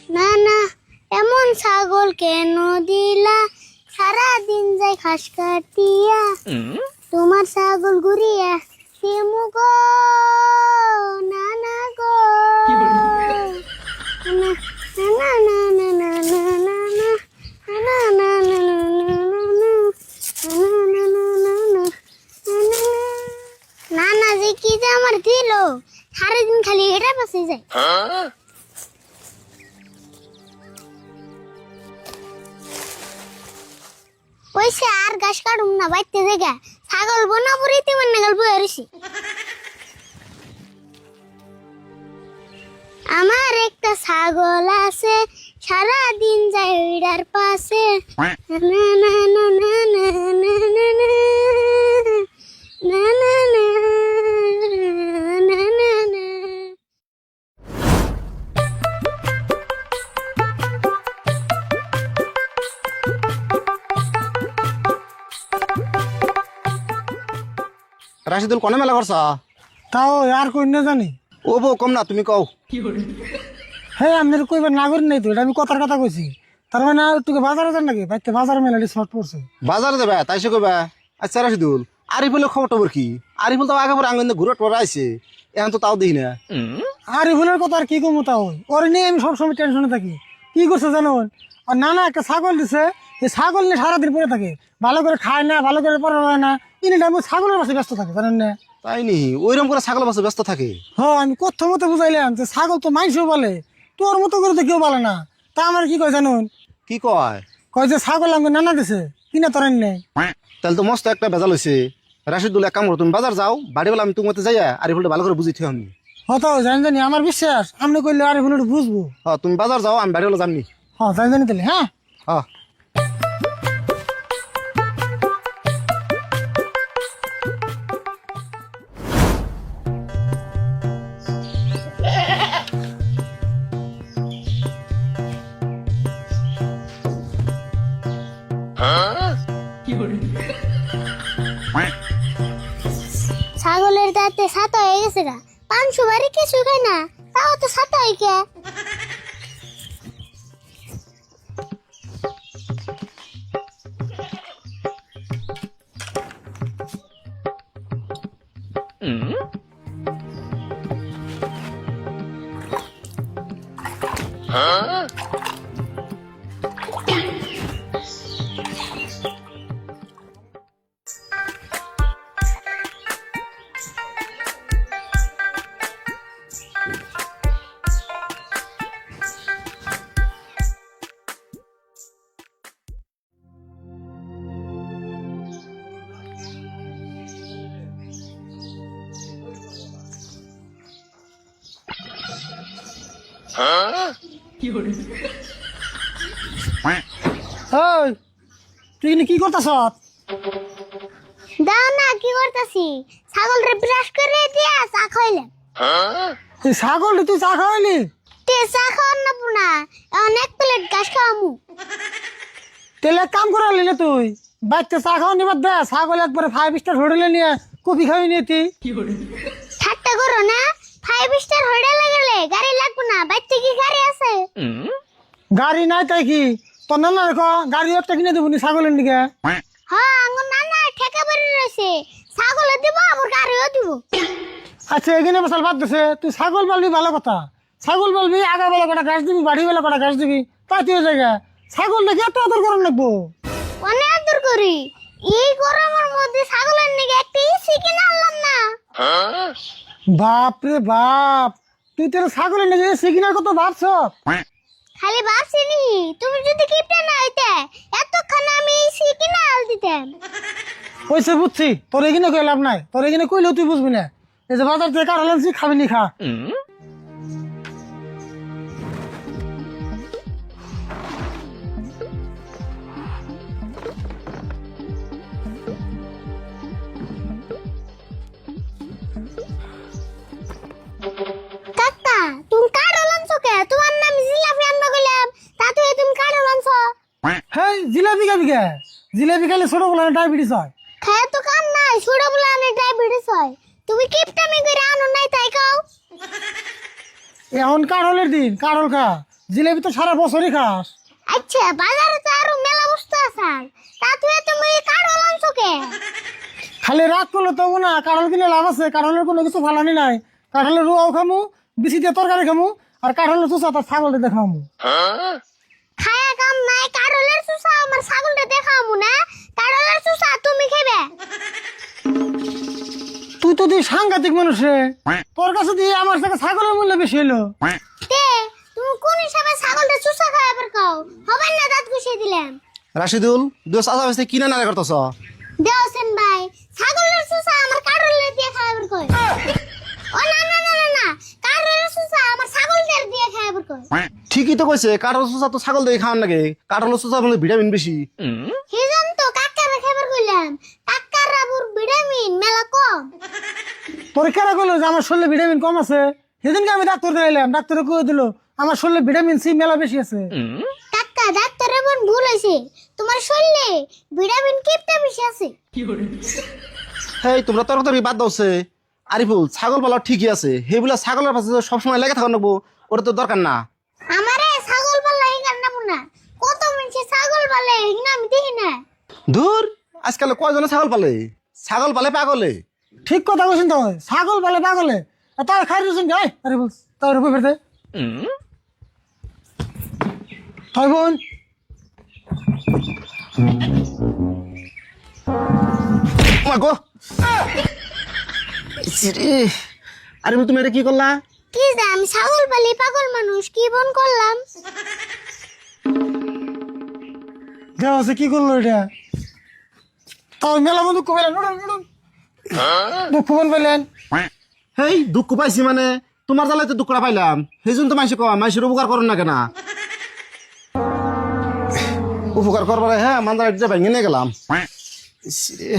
না না, এমন ছাগল কেন দিলা, সারা দিন যাই ঘাস কাটিয়া, তোমার ছাগল ঘুরিয়া সিমু গো, না না গো, না না না না না না না না না না না না না যে কি যে আমার দিল, সারাদিন খালি এটা পাশে যায়। ওইসে আর ঘাস কাটুম না, বাইতে জায়গা ছাগল বনাবুরিতে মানে গল্প হয়েছি। আমার একটা ছাগল আছে, সারা দিন যায় ওইটার পাশে, না না না না না না না না না না না না না। রাশিদুল কোনে মেলা করছা? তাও আর কই না জানি। ও বউ কম না, তুমি কও। হ্যাঁ আপনার কইবার না করি নাই তো, এটা আমি কথার কথা কইছি। তার মানে তোকে বাজারে যান নাকি? বাইতে বাজারে মেলা শর্ট পড়ছে। বাজারে যাবে তাই সে কইবা? আচ্ছা রাশিদুল, আরিফুলের খবর টবর কি? আরিফুল তো আগে পরে আঙ্গন ঘুরে টরা আইছে, এখন তো তাও দেখি না। আর ইভুলের কথা আর কি কমু, তাও ওর নিয়ে আমি সবসময় টেনশনে থাকি। কি করছে জানো? আর নানা একটা ছাগল দিছে, এই ছাগল নিয়ে সারাদিন পরে থাকে, ভালো করে খায় না, ভালো করে পড়া হয় না, ইনি টাইম ছাগলের পাশে ব্যস্ত থাকে, জানেন না? তাই নি ওইরকম করে ছাগল বাসে ব্যস্ত থাকে? হ্যাঁ আমি কথ্য মতো বুঝাইলাম যে ছাগল তো মাইসও বলে, তোর মতো করে তো কেউ বলে না। তা আমার কি কয় জানুন? কি কয়? কয় যে ছাগল আমাকে নানা দিছে, কিনা তোর নেই। তাহলে তো মস্ত একটা ভেজাল হয়েছে। রাশিদুল এক কাম করো, তুমি বাজার যাও, বাড়ি বেলা আমি তোমার যাইয়া আরিফুলটা ভালো করে বুঝি থিও আমি। হতো জানি জানি, আমার বিশ্বাস আপনি কইলে আর এখন একটু বুঝবো। হ্যাঁ তুমি বাজার যাও, আমি বাড়ি বেলা যামনি। হ্যাঁ জানি জানি তাহলে। হ্যাঁ হ্যাঁ ছাগলের দাঁতে ছাতা হয়ে গেছে গা, 500 বাড়ি কিছু খায় না, তাও তো ছাতা হয়ে কে। ওই তুই এখানে কি করতেছ? দাও না, কি করতেছি? ছাগলরে ব্রাশ করে দিয়া চা খাইলাম। এই ছাগল তুই চা খাওয়াইলি? তে চা খাওয়ার না পুনা, অনেক প্লেট ঘাস খাওয়ামু। তেলে কাম করালি না তুই? বাচ্চা চা খাওয়া নিবার দে, ছাগল একবারে 5 স্টার হোটেলে নিয়ে কফি খাওয়াই নিয়ে তুই। ঠাট্টা করো না, 5 স্টার হোটেলে গেলে গাড়ি লাগবে না, বাচ্চা কি গাড়ি আছে? গাড়ি নাই তাই কি? তোর নানা রেখো গাড়ি একটা কিনে দেবো নি ছাগলের দিকে। হ্যাঁ আঙ্গুর নানা ঠেকা বাড়ি রয়েছে, ছাগলে দিব আবার গাড়িও দিব। আচ্ছা এখানে বসাল বাদ দিছে, তুই ছাগল পালবি ভালো কথা, ছাগল পালবি আগা বেলা কটা ঘাস দিবি, বাড়ি বেলা কটা ঘাস দিবি, তাই তুই জায়গা ছাগল দেখে এত আদর করার লাগবো। অনেক আদর করি, এই গরমের মধ্যে ছাগলের নিকে একটা এসি কিনে আনলাম না। বাপ রে বাপ, তুই তোর ছাগলের নিকে সিগনাল কত ভাবছ? খালি ভাবছি নি, তুমি যদি কিপটা না হইতে এতক্ষণ আমি এসি কিনে আল দিতাম। ওইসে বুঝছি, তোর এখানে কই লাভ নাই, তোর এখানে কইলেও তুই বুঝবি না। এই যে বাজার থেকে কার হলাম খাবি নি খা। কাকা তুমি কার হলামছো কে? তোমার নাম জিলাপি আনবা কইলাম, তা তুই তুমি কার হলামছো? হেই জিলাপি খাবি কে? জিলাপি খাইলে ছোট বলে ডায়াবেটিস হয়। খায় তো কাম নাই, ছোট বলে আনে ডায়াবেটিস হয়। তুমি কিপটামি করে আনো নাই তাই কও। এখন কারহলের দিন, কারহল খা। জিলেবি তো সারা বছরই খাস। আচ্ছা বাজারে তো আরো মেলা বস্তু আছে, তা তুই তুমি কাঠল আনছো কে? খালি রাগ করলে তো না, কাঁঠাল কিনে লাভ আছে, কাঁঠালের কোনো কিছু ফালানি নাই। কাঁঠালের রুয়াও খামু, বিচি দিয়ে তরকারি খামু, আর কাঁঠালের চুষা তার ছাগলটা দেখামু। খায়া কাম নাই, কাঠলের চুষা আমার ছাগলটা দেখামু না, কাঠলের চুষা তুমি খাবে। তুই তো তুই সাংঘাতিক মানুষ রে, তোর কাছে দিয়ে আমার থেকে ছাগলের মূল্য বেশি হলো। তে তুমি কোন হিসাবে ছাগলটা চুষা খায় আবার খাও? হবে না দাঁত ঘুষিয়ে দিলাম। রাশিদুল দুই চাচা বেশি কিনে না করতেছ। দেওসেন ভাই, ছাগলের চুষা আমার কাঠলের দিয়ে খাবার কই? ও না না না না না, কাঠলের চুষা আমার ছাগলদের দিয়ে খাবার কই? ঠিকই তো কইছে, কাঠল চুষা তো ছাগল দিয়ে খাওয়ার নাকি, কাঠল চুষা মানে ভিটামিন বেশি। সেজন তো কাকারা খাবার কইলাম, কাকারা বুর ভিটামিন মেলা কম। পরীক্ষাটা করলো যে আমার শরীরে ভিটামিন কম আছে, সেদিনকে আমি ডাক্তার দেখাইলাম, ডাক্তারে কয়ে দিল আমার শরীরে ভিটামিন সি মেলা বেশি আছে। কাকা ডাক্তারের বোন ভুল হয়েছে, তোমার শরীরে ভিটামিন কিপটা বেশি আছে। হেই তোমরা তরকারি বাদ দাওছে, আরিফুল ছাগল পালা ঠিকই আছে, সেইগুলা ছাগলের পাশে যে সবসময় লেগে থাকা নেবো, ওটা তো দরকার না। আমারে ছাগল পাল্লা হিগার নামু না, কত মানুষ ছাগল পালে হিগনা আমি দেখি না। ধুর আজকাল কয়জনে ছাগল পালে, ছাগল পালে পাগলে। ঠিক কথা বলছেন তো, ছাগল পালে পাগলে। তার খাই দিয়েছেন গাই, আরে বল তার উপর ফেরতে তাই বোন। গো আরে তুমি এটা কি করলা? কি যে আমি ছাগল পালি পাগল মানুষ, কি বন করলাম? দেওয়া আছে কি করলো এটা? তাও মেলা মতো কবেলেন দুঃখ বন পেলেন। হেই দুঃখ পাইছি মানে তোমার জ্বালাতে দুঃখটা পাইলাম, সেই জন্য তো মাইসে কয় মাইসের উপকার করেন না কেনা। উপকার করবার হ্যাঁ মান্দার ভেঙে নিয়ে গেলাম। ইস রে।